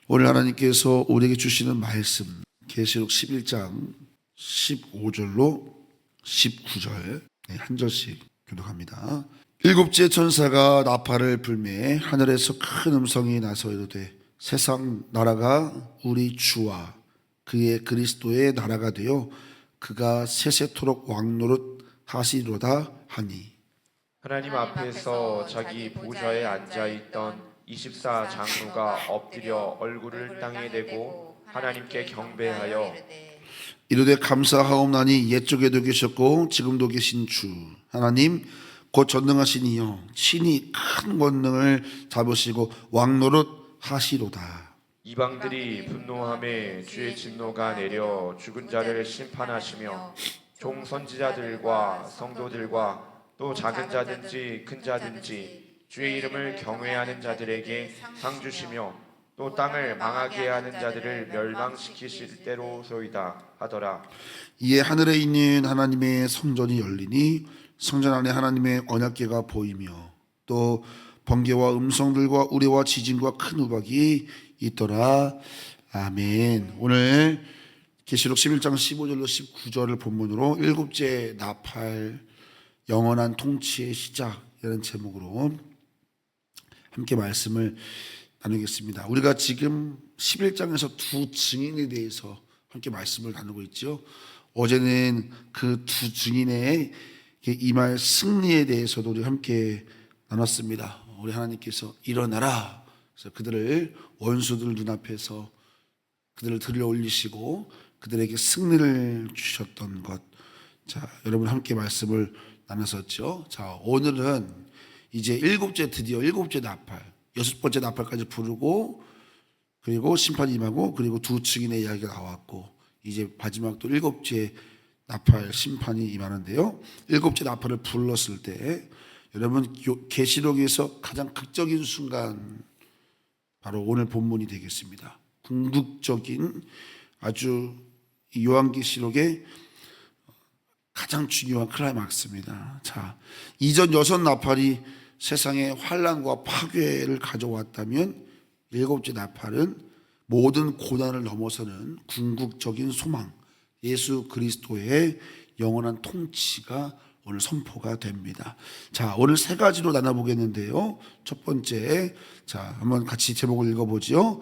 오늘 하나님께서 우리에게 주시는 말씀, 계시록 11장 15절로 19절 한 절씩 교독합니다. 일곱째 천사가 나팔을 불매 하늘에서 큰 음성이 나서 이르되 세상 나라가 우리 주와 그의 그리스도의 나라가 되어 그가 세세토록 왕노릇 하시리로다 하니. 하나님 앞에서 자기 보좌에 앉아있던 24 장로가 엎드려 얼굴을 땅에 대고 하나님께 경배하여 이르되 감사하옵나니 옛적에도 계셨고 지금도 계신 주 하나님 곧 전능하신 이여 친히 큰 권능을 잡으시고 왕노릇 하시로다. 이방들이 분노함에 주의 진노가 내려 죽은 자를 심판하시며 종 선지자들과 성도들과 또 작은 자든지 큰 자든지 주의 이름을 경외하는 자들에게 상 주시며 또 땅을 망하게 하는 자들을 멸망시키실 때로소이다 하더라. 이에 하늘에 있는 하나님의 성전이 열리니 성전 안에 하나님의 언약궤가 보이며 또 번개와 음성들과 우레와 지진과 큰 우박이 있더라. 아멘. 오늘 계시록 11장 15절로 19절을 본문으로 일곱째 나팔 영원한 통치의 시작이라는 제목으로 함께 말씀을 나누겠습니다. 우리가 지금 11장에서 두 증인에 대해서 함께 말씀을 나누고 있죠. 어제는 그 두 증인의 임할 승리에 대해서도 우리 함께 나눴습니다. 우리 하나님께서 일어나라. 그래서 그들을 원수들 눈앞에서 그들을 들여 올리시고 그들에게 승리를 주셨던 것. 자, 여러분 함께 말씀을 나눴었죠. 자, 오늘은 이제 드디어 일곱째 나팔, 여섯 번째 나팔까지 부르고 그리고 심판이 임하고 그리고 두 증인의 이야기가 나왔고 이제 마지막 또 일곱째 나팔 심판이 임하는데요. 일곱째 나팔을 불렀을 때 여러분 계시록에서 가장 극적인 순간 바로 오늘 본문이 되겠습니다. 궁극적인 아주 요한계시록의 가장 중요한 클라이막스입니다. 자, 이전 여섯 나팔이 세상에 환난과 파괴를 가져왔다면 일곱째 나팔은 모든 고난을 넘어서는 궁극적인 소망, 예수 그리스도의 영원한 통치가 오늘 선포가 됩니다. 자, 오늘 세 가지로 나눠보겠는데요. 첫 번째, 자, 한번 같이 제목을 읽어보죠.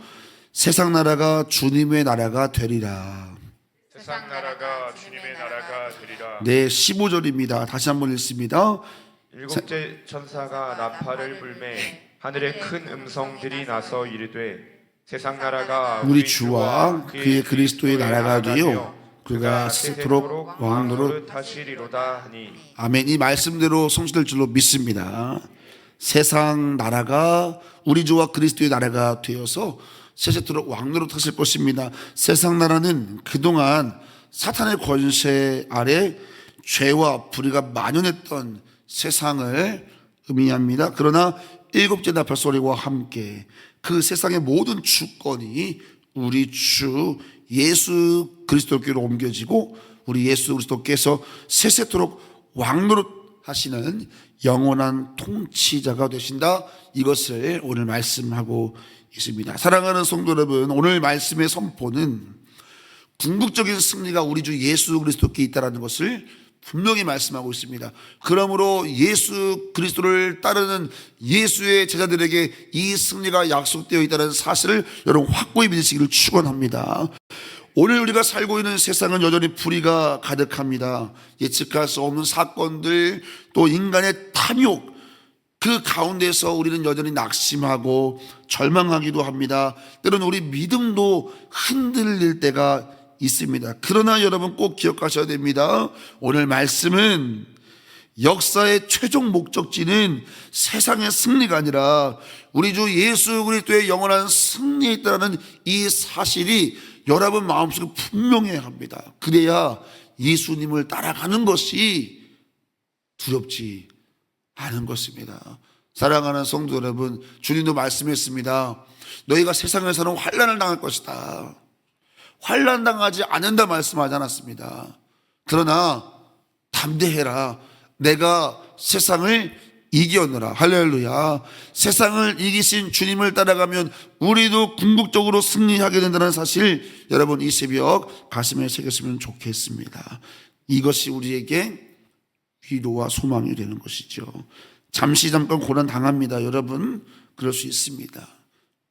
세상 나라가 주님의 나라가 되리라. 세상 나라가 주님의 나라가 되리라. 네, 15절입니다. 다시 한번 읽습니다. 일곱째 천사가 나팔을 불매 하늘에 큰 음성들이 나서 이르되 세상 나라가 우리 주와 그의 그리스도의 나라가 되어 그가 세세토록 왕노릇 하시리로다 하니. 아멘. 이 말씀대로 성취될 줄로 믿습니다. 세상 나라가 우리 주와 그리스도의 나라가 되어서 세세토록 왕노릇 하실 것입니다. 세상 나라는 그동안 사탄의 권세 아래 죄와 불의가 만연했던 세상을 의미합니다. 그러나 일곱째 나팔 소리와 함께 그 세상의 모든 주권이 우리 주 예수 그리스도께로 옮겨지고 우리 예수 그리스도께서 세세토록 왕노릇 하시는 영원한 통치자가 되신다. 이것을 오늘 말씀하고 있습니다. 사랑하는 성도 여러분, 오늘 말씀의 선포는 궁극적인 승리가 우리 주 예수 그리스도께 있다는 것을 분명히 말씀하고 있습니다. 그러므로 예수 그리스도를 따르는 예수의 제자들에게 이 승리가 약속되어 있다는 사실을 여러분 확고히 믿으시기를 축원합니다. 오늘 우리가 살고 있는 세상은 여전히 불의가 가득합니다. 예측할 수 없는 사건들, 또 인간의 탐욕, 그 가운데서 우리는 여전히 낙심하고 절망하기도 합니다. 때로는 우리 믿음도 흔들릴 때가 있습니다. 그러나 여러분 꼭 기억하셔야 됩니다. 오늘 말씀은 역사의 최종 목적지는 세상의 승리가 아니라 우리 주 예수 그리스도의 영원한 승리에 있다는 이 사실이 여러분 마음속에 분명해야 합니다. 그래야 예수님을 따라가는 것이 두렵지 않은 것입니다. 사랑하는 성도 여러분, 주님도 말씀했습니다. 너희가 세상에서는 환난을 당할 것이다. 환난 당하지 않는다 말씀하지 않았습니다. 그러나 담대해라. 내가 세상을 이기었노라. 할렐루야. 세상을 이기신 주님을 따라가면 우리도 궁극적으로 승리하게 된다는 사실, 여러분 이 새벽 가슴에 새겼으면 좋겠습니다. 이것이 우리에게 위로와 소망이 되는 것이죠. 잠깐 고난 당합니다, 여러분. 그럴 수 있습니다.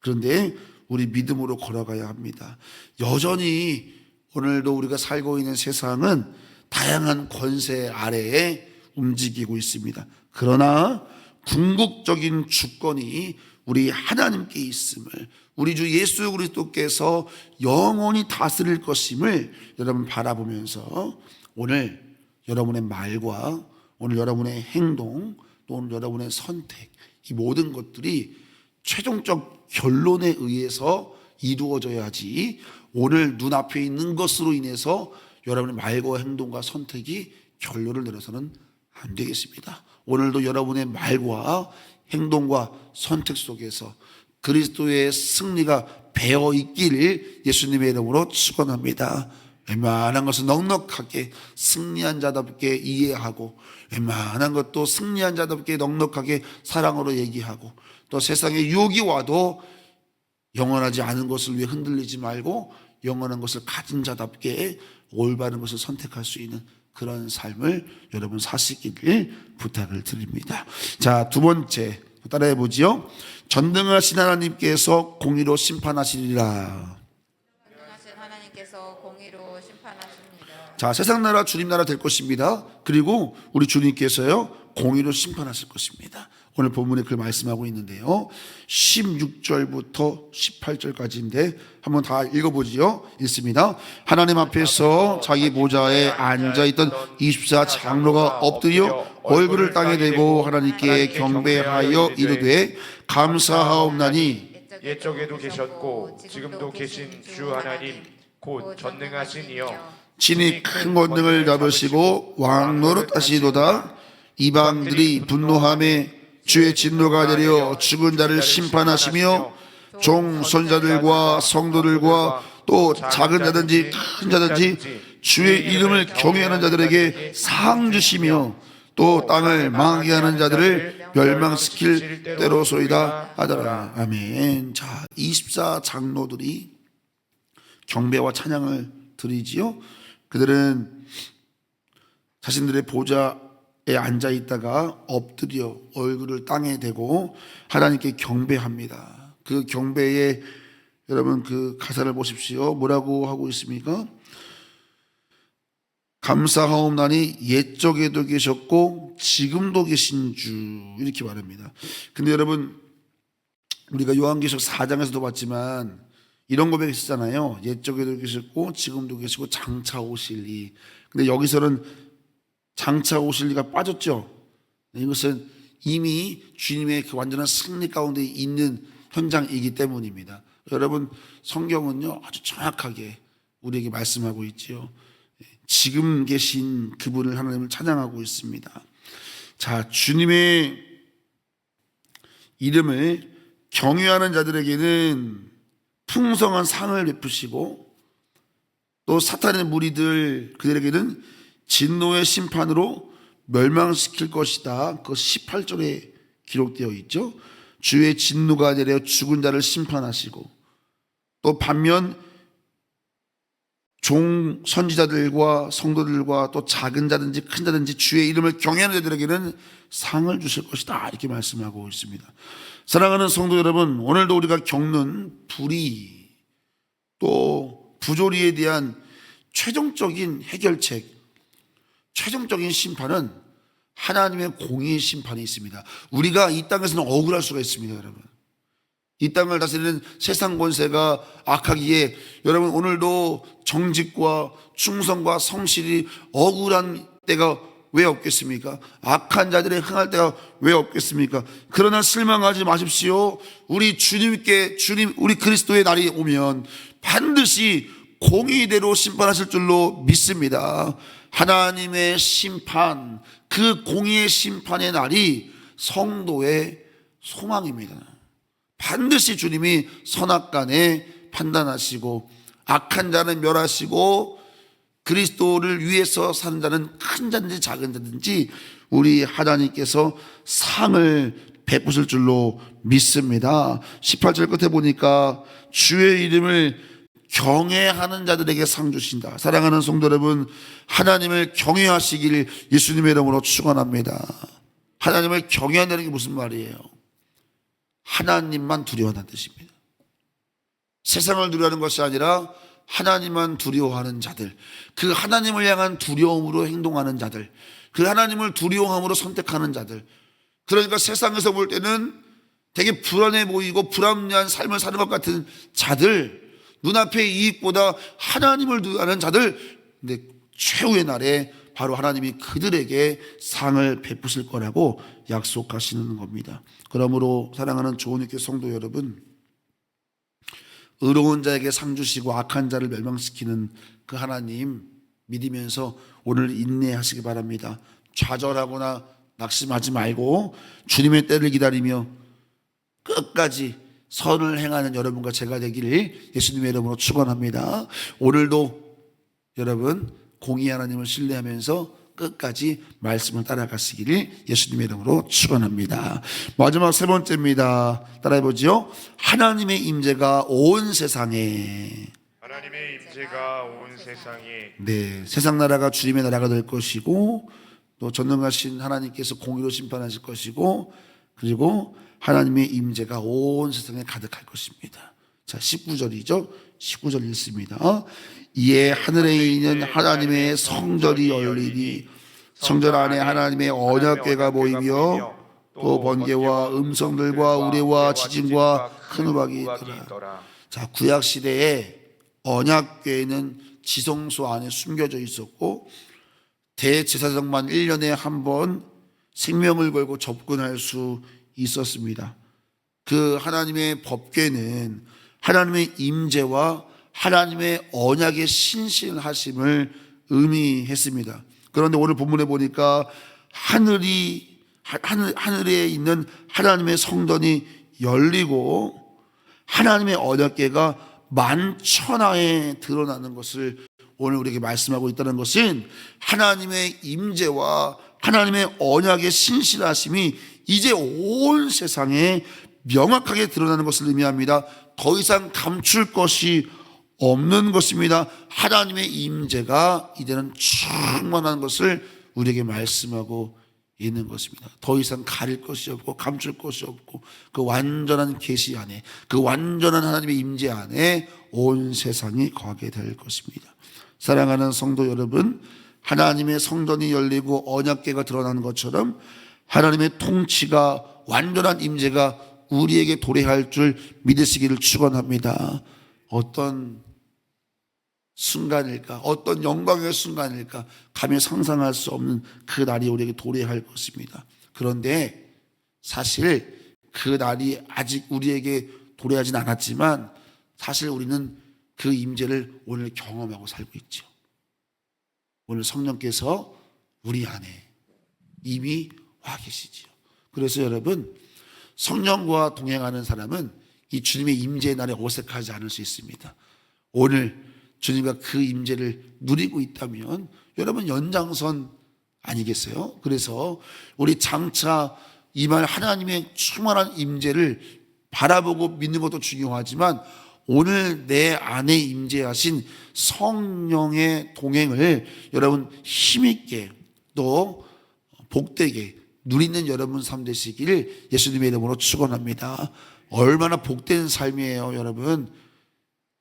그런데 우리 믿음으로 걸어가야 합니다. 여전히 오늘도 우리가 살고 있는 세상은 다양한 권세 아래에 움직이고 있습니다. 그러나 궁극적인 주권이 우리 하나님께 있음을, 우리 주 예수 그리스도께서 영원히 다스릴 것임을 여러분 바라보면서 오늘 여러분의 말과 오늘 여러분의 행동, 또 오늘 여러분의 선택, 이 모든 것들이 최종적 결론에 의해서 이루어져야지, 오늘 눈앞에 있는 것으로 인해서 여러분의 말과 행동과 선택이 결론을 내려서는 안 되겠습니다. 오늘도 여러분의 말과 행동과 선택 속에서 그리스도의 승리가 배어 있기를 예수님의 이름으로 축원합니다. 웬만한 것은 넉넉하게 승리한 자답게 이해하고, 웬만한 것도 승리한 자답게 넉넉하게 사랑으로 얘기하고, 또 세상에 유혹이 와도 영원하지 않은 것을 위해 흔들리지 말고 영원한 것을 가진 자답게 올바른 것을 선택할 수 있는 그런 삶을 여러분 사시기를 부탁을 드립니다. 자, 두 번째 따라해 보지요. 전능하신 하나님께서 공의로 심판하시리라. 전능하신 하나님께서 공의로 심판하십니다. 자, 세상 나라 주님 나라 될 것입니다. 그리고 우리 주님께서요 공의로 심판하실 것입니다. 오늘 본문에 그 말씀하고 있는데요, 16절부터 18절까지인데 한번 다 읽어보지요. 읽습니다. 하나님 앞에서 자기 보좌에 앉아있던 24 장로가 엎드려 얼굴을 땅에 대고 하나님께 경배하여 이르되 감사하옵나니 옛적에도 계셨고 지금도 계신 주 하나님 곧 전능하신 이여, 친히 큰 권능을 잡으시고 왕 노릇하시도다. 이방들이 분노함에 주의 진노가 내려 죽은 자를 심판하시며 종 선자들과 성도들과 또 작은 자든지 큰 자든지 주의 이름을 경외하는 자들에게 상 주시며 또 땅을 망하게 하는 자들을 멸망시킬 때로소이다 하더라. 아멘. 자, 24 장로들이 경배와 찬양을 드리지요. 그들은 자신들의 보좌에 앉아 있다가 엎드려 얼굴을 땅에 대고 하나님께 경배합니다. 그 경배에 여러분 그 가사를 보십시오. 뭐라고 하고 있습니까? 감사하옵나니 옛적에도 계셨고 지금도 계신 주, 이렇게 말합니다. 근데 여러분 우리가 요한계시록 4장에서도 봤지만 이런 고백이 있었잖아요. 옛적에도 계셨고 지금도 계시고 장차 오실 이. 근데 여기서는 장차 오실 이가 빠졌죠. 이것은 이미 주님의 그 완전한 승리 가운데 있는 현장이기 때문입니다. 여러분 성경은요 아주 정확하게 우리에게 말씀하고 있지요. 지금 계신 그분을, 하나님을 찬양하고 있습니다. 자, 주님의 이름을 경외하는 자들에게는 풍성한 상을 베푸시고 또 사탄의 무리들 그들에게는 진노의 심판으로 멸망시킬 것이다. 그 18절에 기록되어 있죠. 주의 진노가 내려 죽은 자를 심판하시고 또 반면 종 선지자들과 성도들과 또 작은 자든지 큰 자든지 주의 이름을 경외하는 자들에게는 상을 주실 것이다, 이렇게 말씀하고 있습니다. 사랑하는 성도 여러분, 오늘도 우리가 겪는 불의 또 부조리에 대한 최종적인 해결책, 최종적인 심판은 하나님의 공의의 심판이 있습니다. 우리가 이 땅에서는 억울할 수가 있습니다. 여러분, 이 땅을 다스리는 세상 권세가 악하기에 여러분 오늘도 정직과 충성과 성실이 억울한 때가 왜 없겠습니까? 악한 자들의 흥할 때가 왜 없겠습니까? 그러나 실망하지 마십시오. 우리 우리 그리스도의 날이 오면 반드시 공의대로 심판하실 줄로 믿습니다. 하나님의 심판, 그 공의의 심판의 날이 성도의 소망입니다. 반드시 주님이 선악간에 판단하시고 악한 자는 멸하시고 그리스도를 위해서 사는 자는 큰 자든지 작은 자든지 우리 하나님께서 상을 베푸실 줄로 믿습니다. 18절 끝에 보니까 주의 이름을 경외하는 자들에게 상 주신다. 사랑하는 성도 여러분, 하나님을 경외하시길 예수님의 이름으로 축원합니다. 하나님을 경외한다는 게 무슨 말이에요? 하나님만 두려워하는 뜻입니다. 세상을 두려워하는 것이 아니라 하나님만 두려워하는 자들, 그 하나님을 향한 두려움으로 행동하는 자들, 그 하나님을 두려워함으로 선택하는 자들. 그러니까 세상에서 볼 때는 되게 불안해 보이고 불합리한 삶을 사는 것 같은 자들, 눈앞의 이익보다 하나님을 두려워하는 자들. 근데 최후의 날에 바로 하나님이 그들에게 상을 베푸실 거라고 약속하시는 겁니다. 그러므로 사랑하는 조은익교 성도 여러분, 의로운 자에게 상 주시고 악한 자를 멸망시키는 그 하나님 믿으면서 오늘 인내하시기 바랍니다. 좌절하거나 낙심하지 말고 주님의 때를 기다리며 끝까지 선을 행하는 여러분과 제가 되기를 예수님의 이름으로 축원합니다. 오늘도 여러분 공의 하나님을 신뢰하면서 끝까지 말씀을 따라가시기를 예수님의 이름으로 축원합니다. 마지막 세 번째입니다. 따라해보죠. 하나님의 임재가 온 세상에. 하나님의 임재가 온 세상에. 네, 세상 나라가 주님의 나라가 될 것이고, 또 전능하신 하나님께서 공의로 심판하실 것이고, 그리고 하나님의 임재가 온 세상에 가득할 것입니다. 자, 19절이죠. 19절 읽습니다. 이에 하늘에 있는 하나님의 성전이 열리니 성전 안에 하나님의 언약궤가 보이며 또 번개와 음성들과 우레와 지진과 큰 우박이 있더라. 자, 구약 시대에 언약궤는 지성소 안에 숨겨져 있었고 대제사장만 1년에 한 번 생명을 걸고 접근할 수 있었습니다. 그 하나님의 법궤는 하나님의 임재와 하나님의 언약의 신실하심을 의미했습니다. 그런데 오늘 본문에 보니까 하늘에 있는 하나님의 성전이 열리고 하나님의 언약궤가 만천하에 드러나는 것을 오늘 우리에게 말씀하고 있다는 것은 하나님의 임재와 하나님의 언약의 신실하심이 이제 온 세상에 명확하게 드러나는 것을 의미합니다. 더 이상 감출 것이 없는 것입니다. 하나님의 임재가 이제는 충만한 것을 우리에게 말씀하고 있는 것입니다. 더 이상 가릴 것이 없고 감출 것이 없고 그 완전한 계시 안에, 그 완전한 하나님의 임재 안에 온 세상이 거하게 될 것입니다. 사랑하는 성도 여러분, 하나님의 성전이 열리고 언약궤가 드러나는 것처럼 하나님의 통치가 완전한 임재가 우리에게 도래할 줄 믿으시기를 축원합니다. 어떤 순간일까? 어떤 영광의 순간일까? 감히 상상할 수 없는 그 날이 우리에게 도래할 것입니다. 그런데 사실 그 날이 아직 우리에게 도래하진 않았지만 사실 우리는 그 임재를 오늘 경험하고 살고 있죠. 오늘 성령께서 우리 안에 이미 와 계시지요. 그래서 여러분, 성령과 동행하는 사람은 이 주님의 임재의 날에 어색하지 않을 수 있습니다. 오늘 주님과 그 임재를 누리고 있다면 여러분 연장선 아니겠어요? 그래서 우리 장차 임할 하나님의 충만한 임재를 바라보고 믿는 것도 중요하지만 오늘 내 안에 임재하신 성령의 동행을 여러분 힘있게 또 복되게 누리는 여러분 삶 되시기를 예수님의 이름으로 축원합니다. 얼마나 복된 삶이에요, 여러분.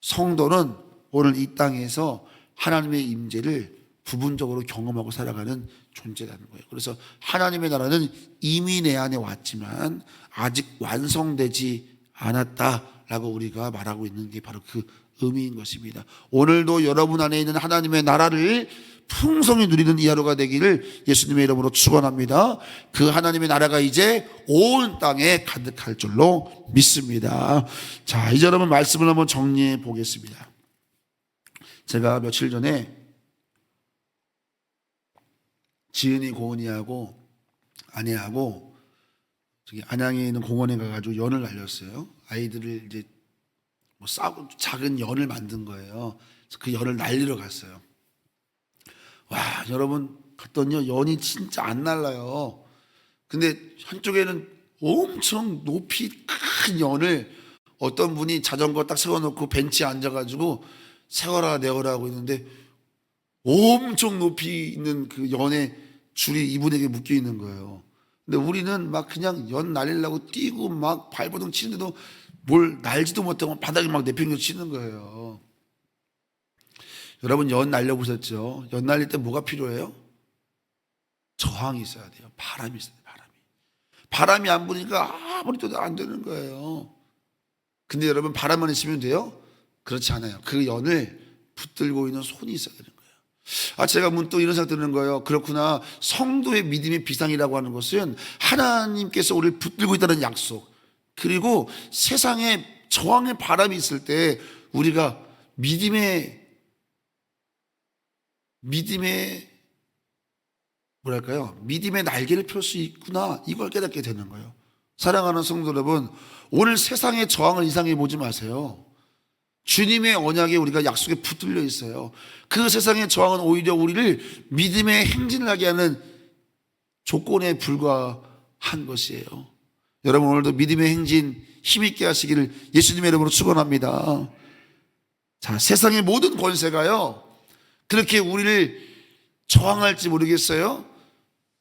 성도는 오늘 이 땅에서 하나님의 임재를 부분적으로 경험하고 살아가는 존재라는 거예요. 그래서 하나님의 나라는 이미 내 안에 왔지만 아직 완성되지 않았다라고 우리가 말하고 있는 게 바로 그 의미인 것입니다. 오늘도 여러분 안에 있는 하나님의 나라를 풍성히 누리는 이 하루가 되기를 예수님의 이름으로 축원합니다. 그 하나님의 나라가 이제 온 땅에 가득할 줄로 믿습니다. 자, 이제 여러분 말씀을 한번 정리해 보겠습니다. 제가 며칠 전에 지은이 고은이하고 아내하고 저기 안양에 있는 공원에 가가지고 연을 날렸어요. 아이들을 이제 뭐 싸고 작은 연을 만든 거예요. 그래서 그 연을 날리러 갔어요. 와, 여러분 갔더니요, 연이 진짜 안 날라요. 근데 한쪽에는 엄청 높이 큰 연을 어떤 분이 자전거 딱 세워놓고 벤치에 앉아가지고 세워라 내어라 하고 있는데 엄청 높이 있는 그 연의 줄이 이분에게 묶여 있는 거예요. 근데 우리는 막 그냥 연 날리려고 뛰고 막 발버둥 치는데도 뭘 날지도 못하고 바닥에 막 내팽겨 치는 거예요. 여러분, 연 날려보셨죠? 연 날릴 때 뭐가 필요해요? 저항이 있어야 돼요. 바람이 있어야 돼요. 바람이 안 부니까 아무리 떠도 안 되는 거예요. 근데 여러분, 바람만 있으면 돼요? 그렇지 않아요. 그 연을 붙들고 있는 손이 있어야 되는 거예요. 제가 문득 이런 생각 드는 거예요. 그렇구나. 성도의 믿음의 비상이라고 하는 것은 하나님께서 우리를 붙들고 있다는 약속, 그리고 세상에 저항의 바람이 있을 때 우리가 믿음의 뭐랄까요? 믿음의 날개를 펼 수 있구나, 이걸 깨닫게 되는 거예요. 사랑하는 성도 여러분, 오늘 세상의 저항을 이상해 보지 마세요. 주님의 언약에 우리가 약속에 붙들려 있어요. 그 세상의 저항은 오히려 우리를 믿음의 행진을 하게 하는 조건에 불과한 것이에요. 여러분, 오늘도 믿음의 행진 힘있게 하시기를 예수님의 이름으로 축원합니다. 자, 세상의 모든 권세가요, 그렇게 우리를 저항할지 모르겠어요.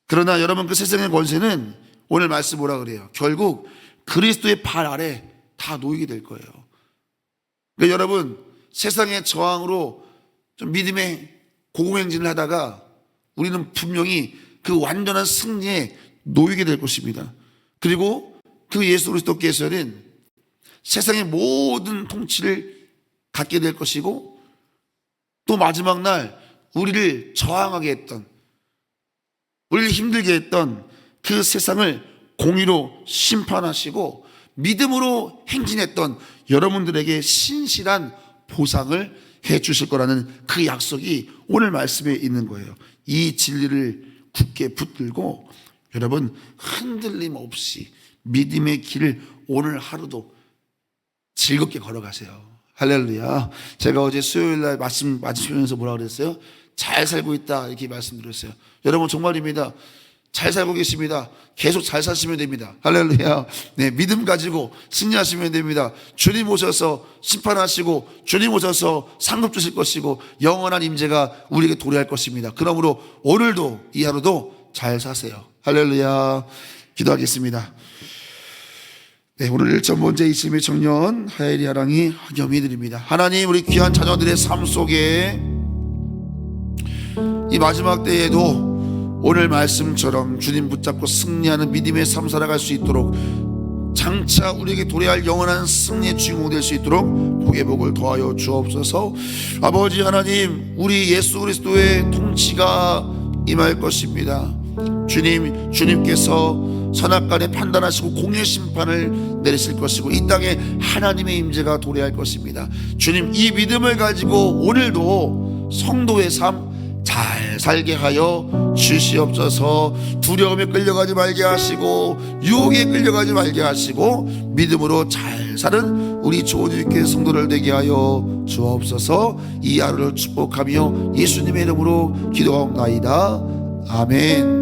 그러나 여러분, 그 세상의 권세는 오늘 말씀 뭐라 그래요? 결국 그리스도의 발 아래 다 놓이게 될 거예요. 그러니까 여러분, 세상의 저항으로 좀 믿음의 고공행진을 하다가 우리는 분명히 그 완전한 승리에 놓이게 될 것입니다. 그리고 그 예수 그리스도께서는 세상의 모든 통치를 갖게 될 것이고, 또 마지막 날 우리를 저항하게 했던, 우리를 힘들게 했던 그 세상을 공의로 심판하시고 믿음으로 행진했던 여러분들에게 신실한 보상을 해 주실 거라는 그 약속이 오늘 말씀에 있는 거예요. 이 진리를 굳게 붙들고 여러분, 흔들림 없이 믿음의 길을 오늘 하루도 즐겁게 걸어가세요. 할렐루야. 제가 어제 수요일날 말씀 맞으시면서 뭐라 그랬어요? 잘 살고 있다, 이렇게 말씀드렸어요. 여러분, 정말입니다. 잘 살고 계십니다. 계속 잘 사시면 됩니다. 할렐루야. 네, 믿음 가지고 승리하시면 됩니다. 주님 오셔서 심판하시고 주님 오셔서 상급 주실 것이고 영원한 임재가 우리에게 도래할 것입니다. 그러므로 오늘도 이 하루도 잘 사세요. 할렐루야. 기도하겠습니다. 네, 오늘 1.5제 이심의 청년 하엘이 하랑이 겸히 드립니다. 하나님, 우리 귀한 자녀들의 삶 속에 이 마지막 때에도 오늘 말씀처럼 주님 붙잡고 승리하는 믿음의 삶 살아갈 수 있도록, 장차 우리에게 도래할 영원한 승리의 주인공 될 수 있도록 복의 복을 더하여 주옵소서. 아버지 하나님, 우리 예수 그리스도의 통치가 임할 것입니다. 주님께서 선악간에 판단하시고 공의 심판을 내리실 것이고 이 땅에 하나님의 임재가 도래할 것입니다. 주님, 이 믿음을 가지고 오늘도 성도의 삶 잘 살게 하여 주시옵소서. 두려움에 끌려가지 말게 하시고 유혹에 끌려가지 말게 하시고 믿음으로 잘 사는 우리 좋은 유익의 성도를 되게 하여 주옵소서. 이 하루를 축복하며 예수님의 이름으로 기도하옵나이다. 아멘.